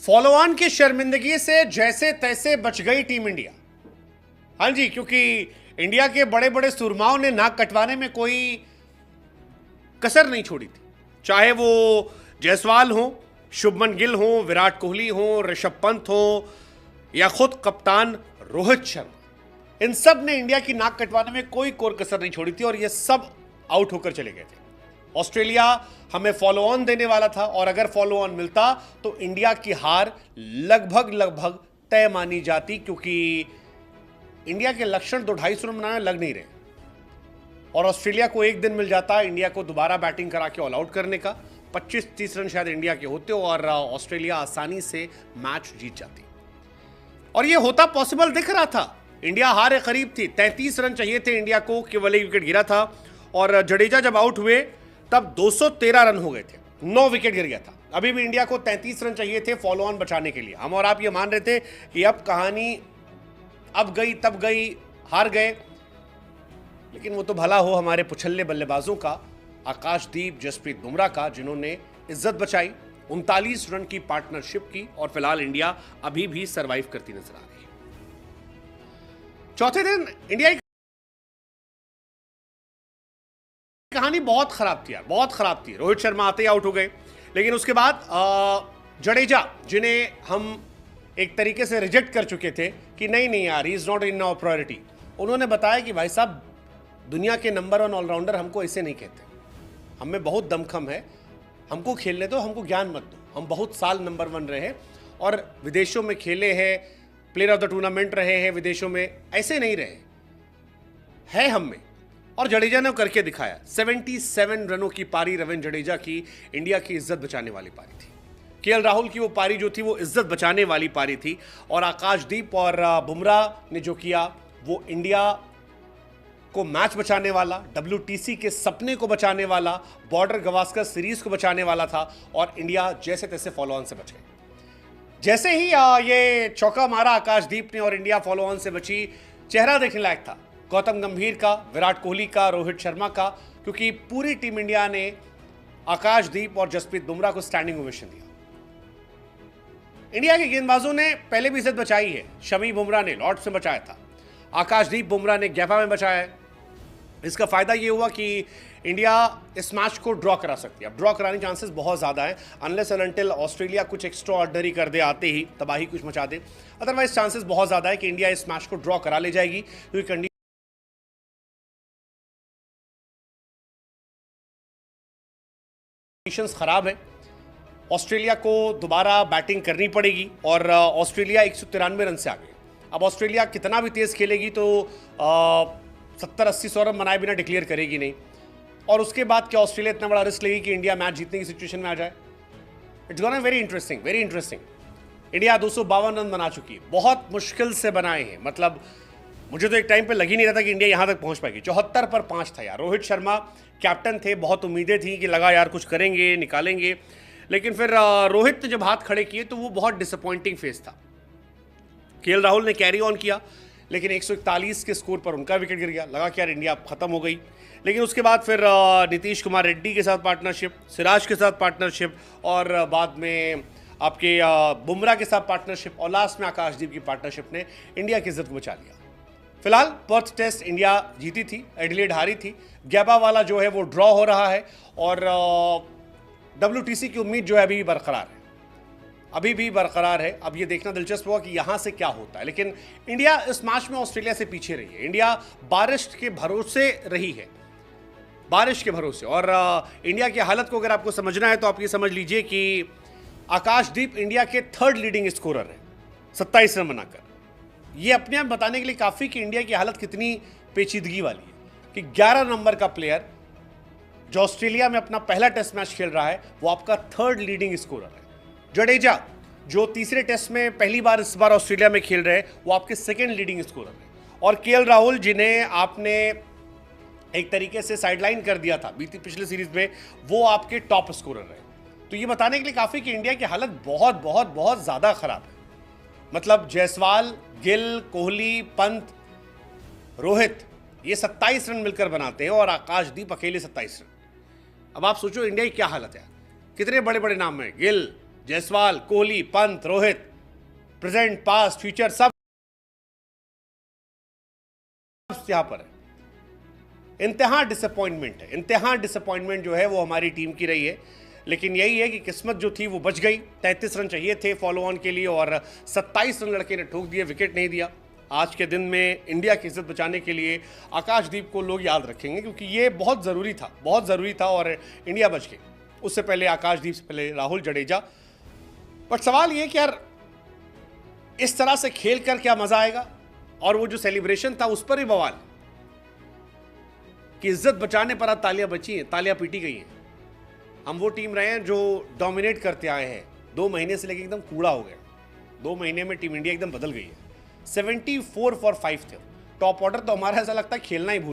Follow on की शर्मिंदगी से जैसे तैसे बच गई टीम इंडिया। हाँ जी, क्योंकि इंडिया के बड़े बड़े सुरमाओं ने नाक कटवाने में कोई कसर नहीं छोड़ी थी। चाहे वो जायसवाल हो, शुभमन गिल हो, विराट कोहली हो, ऋषभ पंत हो या खुद कप्तान रोहित शर्मा, इन सब ने इंडिया की नाक कटवाने में कोई कोर कसर नहीं छोड़ी थी और ये सब आउट होकर चले गए थे। ऑस्ट्रेलिया हमें फॉलो ऑन देने वाला था और अगर फॉलो ऑन मिलता तो इंडिया की हार लगभग तय मानी जाती, क्योंकि इंडिया के लक्षण 250 रन बनाने लग नहीं रहे और ऑस्ट्रेलिया को एक दिन मिल जाता इंडिया को दोबारा बैटिंग करा के ऑल आउट करने का। 25-30 रन शायद इंडिया के होते और ऑस्ट्रेलिया आसानी से मैच जीत जाती और यह होता पॉसिबल दिख रहा था। इंडिया हारे करीब थी, 33 रन चाहिए थे इंडिया को, केवल एक विकेट गिरा था और जडेजा जब आउट हुए तब 213 रन हो गए थे, 9 विकेट गिर गया था। अभी भी इंडिया को 33 रन चाहिए थे फॉलो ऑन बचाने के लिए। हम और आप ये मान रहे थे कि अब कहानी अब गई तब गई, हार गए, लेकिन वो तो भला हो हमारे पुछल्ले बल्लेबाजों का, आकाशदीप, जसप्रीत बुमराह का, जिन्होंने इज्जत बचाई, 39 रन की पार्टनरशिप की और फिलहाल इंडिया अभी भी सरवाइव करती नजर आ रही है। चौथे दिन इंडिया की कहानी बहुत खराब थी यार, बहुत खराब थी। रोहित शर्मा आते ही आउट हो गए, लेकिन उसके बाद जडेजा, जिन्हें हम एक तरीके से रिजेक्ट कर चुके थे कि नहीं यार, he is not in our priority, उन्होंने बताया कि भाई साहब, दुनिया के नंबर 1 ऑलराउंडर हमको ऐसे नहीं कहते, हम में बहुत दमखम है, हमको खेलने दो, हमको ज्ञान मत दो। हम बहुत साल नंबर 1 रहे और विदेशों में खेले हैं, प्लेयर ऑफ द टूर्नामेंट रहे हैं विदेशों में, ऐसे नहीं रहे है हम में। और जडेजा ने करके दिखाया। 77 रनों की पारी रविंद्र जडेजा की, इंडिया की इज्जत बचाने वाली पारी थी। केएल राहुल की वो पारी जो थी वो इज्जत बचाने वाली पारी थी और आकाशदीप और बुमराह ने जो किया वो इंडिया को मैच बचाने वाला, WTC के सपने को बचाने वाला, बॉर्डर गवास्कर सीरीज को बचाने वाला था और इंडिया जैसे तैसे फॉलो ऑन से बच गई। जैसे ही ये चौका मारा आकाशदीप ने और इंडिया फॉलो ऑन से बची, चेहरा देखने लायक था गौतम गंभीर का, विराट कोहली का, रोहित शर्मा का, क्योंकि पूरी टीम इंडिया ने आकाशदीप और जसप्रीत बुमराह को स्टैंडिंग ओवेशन दिया। इंडिया के गेंदबाजों ने पहले भी इज्जत बचाई है। शमी बुमराह ने लॉर्ड्स में बचाया था, आकाशदीप बुमराह ने गैपा में बचाया है। इसका फायदा यह हुआ कि इंडिया इस मैच को ड्रॉ करा सकती है। अब ड्रॉ कराने के चांसेस बहुत ज़्यादा हैं, अनलेस एंड अनटिल ऑस्ट्रेलिया कुछ एक्स्ट्रा ऑर्डिनरी कर दे, आते ही तबाही कुछ मचा दे। अदरवाइज चांसेस बहुत ज़्यादा है कि इंडिया इस मैच को ड्रॉ करा ले जाएगी, क्योंकि कंडीशंस खराब है। ऑस्ट्रेलिया को दोबारा बैटिंग करनी पड़ेगी और ऑस्ट्रेलिया 193 रन से आ गई। अब ऑस्ट्रेलिया कितना भी तेज खेलेगी तो 70-80-100 रन बनाए बिना डिक्लेयर करेगी नहीं, और उसके बाद क्या ऑस्ट्रेलिया इतना बड़ा रिस्क लेगी कि इंडिया मैच जीतने की सिचुएशन में आ जाए? It's gonna very interesting, very interesting. India 252 run बना चुकी है, बहुत मुश्किल से बनाए हैं। मतलब मुझे तो एक टाइम पे लग ही नहीं रहा था कि इंडिया यहां तक पहुंच पाएगी। 74 पर 5 था यार। रोहित शर्मा कैप्टन थे, बहुत उम्मीदें थी कि लगा यार कुछ करेंगे, निकालेंगे, लेकिन फिर रोहित ने जब हाथ खड़े किए तो वो बहुत डिसअपॉइंटिंग फेस था। केएल राहुल ने कैरी ऑन किया, लेकिन 141 के स्कोर पर उनका विकेट गिर गया। लगा कि यार इंडिया खत्म हो गई, लेकिन उसके बाद फिर नीतीश कुमार रेड्डी के साथ पार्टनरशिप, सिराज के साथ पार्टनरशिप और बाद में आपके बुमराह के साथ पार्टनरशिप और लास्ट में आकाशदीप की पार्टनरशिप ने इंडिया की इज्जत को बचा लिया। फिलहाल पर्थ टेस्ट इंडिया जीती थी, एडिलेड हारी थी, गैबा वाला जो है वो ड्रॉ हो रहा है और WTC की उम्मीद जो है अभी भी बरकरार है, अभी भी बरकरार है। अब ये देखना दिलचस्प हुआ कि यहाँ से क्या होता है, लेकिन इंडिया इस मैच में ऑस्ट्रेलिया से पीछे रही है। इंडिया बारिश के भरोसे रही है, बारिश के भरोसे। और इंडिया की हालत को अगर आपको समझना है तो आप ये समझ लीजिए कि आकाशदीप इंडिया के 3rd लीडिंग स्कोरर हैं 27 रन बनाकर। ये अपने आप बताने के लिए काफ़ी कि इंडिया की हालत कितनी पेचीदगी वाली है कि 11 नंबर का प्लेयर जो ऑस्ट्रेलिया में अपना पहला टेस्ट मैच खेल रहा है वो आपका 3rd लीडिंग स्कोरर है। जडेजा जो तीसरे टेस्ट में पहली बार इस बार ऑस्ट्रेलिया में खेल रहे हैं वो आपके 2nd लीडिंग स्कोरर है। और केएल राहुल, जिन्हें आपने एक तरीके से साइडलाइन कर दिया था पिछले सीरीज में, वो आपके टॉप स्कोरर है। तो ये बताने के लिए काफ़ी कि इंडिया की हालत बहुत बहुत बहुत ज़्यादा खराब है। मतलब जायसवाल, गिल, कोहली, पंत, रोहित, ये 27 रन मिलकर बनाते हैं और आकाशदीप अकेले 27 रन। अब आप सोचो इंडिया की क्या हालत है, कितने बड़े बड़े नाम हैं, Gill, Jaiswal, Kohli, Pant, Rohit, present, past, future सब यहां पर है। इंतहा डिसअपॉइंटमेंट जो है वो हमारी टीम की रही है, लेकिन यही है कि किस्मत जो थी वो बच गई। 33 रन चाहिए थे फॉलो ऑन के लिए और 27 रन लड़के ने ठोक दिए, विकेट नहीं दिया। आज के दिन में इंडिया की इज्जत बचाने के लिए आकाशदीप को लोग याद रखेंगे, क्योंकि ये बहुत ज़रूरी था और इंडिया बच गई। उससे पहले आकाशदीप, से पहले राहुल, जडेजा। बट सवाल ये कि यार इस तरह से खेल कर क्या मज़ा आएगा? और वो जो सेलिब्रेशन था उस पर ही बवाल कि इज्जत बचाने पर आज तालियां बची हैं, तालियां पीटी गई हैं। हम वो टीम रहे हैं जो डोमिनेट करते आए हैं। 2 महीने से लेकर एकदम कूड़ा हो गया। 2 महीने में टीम इंडिया एकदम बदल गई है। 74 फॉर 5 थे। टॉप ऑर्डर तो हमारा ऐसा लगता है खेलना ही भूल